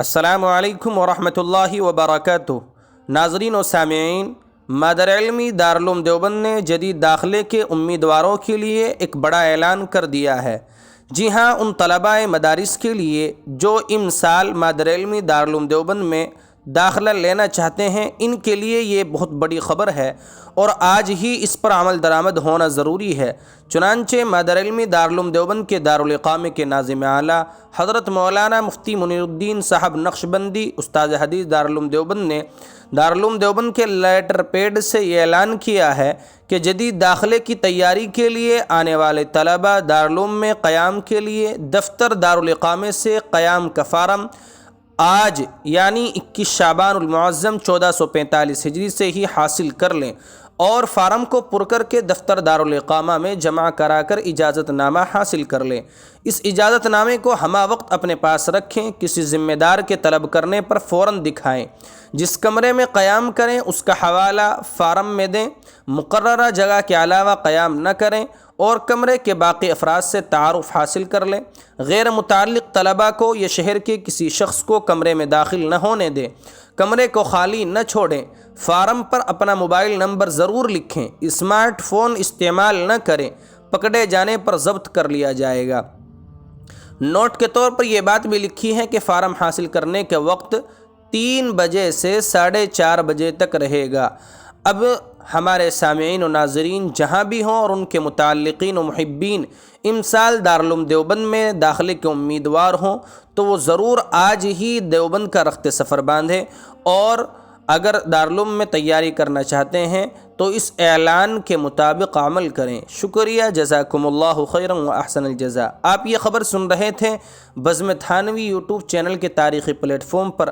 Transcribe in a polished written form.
السلام علیکم ورحمۃ اللہ وبرکاتہ۔ ناظرین و سامعین، مادر علمی دارالعلوم دیوبند نے جدید داخلے کے امیدواروں کے لیے ایک بڑا اعلان کر دیا ہے۔ جی ہاں، ان طلباء مدارس کے لیے جو سال مادر علمی دارالعلوم دیوبند میں داخلہ لینا چاہتے ہیں، ان کے لیے یہ بہت بڑی خبر ہے اور آج ہی اس پر عمل درآمد ہونا ضروری ہے۔ چنانچہ مادر علمی دارالعلوم دیوبند کے دارالاقامہ کے ناظم اعلیٰ حضرت مولانا مفتی منیر الدین صاحب نقشبندی استاد حدیث دارالعلوم دیوبند نے دارالعلوم دیوبند کے لیٹر پیڈ سے یہ اعلان کیا ہے کہ جدید داخلے کی تیاری کے لیے آنے والے طلباء دارالعلوم میں قیام کے لیے دفتر دارالاقامہ سے قیام کا فارم آج یعنی 21 شعبان المعظم 1445 ہجری سے ہی حاصل کر لیں اور فارم کو پر کر کے دفتر دارالاقامہ میں جمع کرا کر اجازت نامہ حاصل کر لیں۔ اس اجازت نامے کو ہمہ وقت اپنے پاس رکھیں، کسی ذمہ دار کے طلب کرنے پر فوراً دکھائیں۔ جس کمرے میں قیام کریں اس کا حوالہ فارم میں دیں، مقررہ جگہ کے علاوہ قیام نہ کریں اور کمرے کے باقی افراد سے تعارف حاصل کر لیں۔ غیر متعلق طلباء کو یا شہر کے کسی شخص کو کمرے میں داخل نہ ہونے دیں۔ کمرے کو خالی نہ چھوڑیں۔ فارم پر اپنا موبائل نمبر ضرور لکھیں۔ اسمارٹ فون استعمال نہ کریں، پکڑے جانے پر ضبط کر لیا جائے گا۔ نوٹ کے طور پر یہ بات بھی لکھی ہے کہ فارم حاصل کرنے کے وقت 3 بجے سے 4:30 بجے تک رہے گا۔ اب ہمارے سامعین و ناظرین جہاں بھی ہوں اور ان کے متعلقین و محبین امسال دارالعلوم دیوبند میں داخلے کے امیدوار ہوں تو وہ ضرور آج ہی دیوبند کا رخت سفر باندھیں اور اگر دارالعلوم میں تیاری کرنا چاہتے ہیں تو اس اعلان کے مطابق عمل کریں۔ شکریہ، جزاکم اللہ خیرا و احسن الجزاء۔ آپ یہ خبر سن رہے تھے بزم تھانوی یوٹیوب چینل کے تاریخی پلیٹ فارم پر۔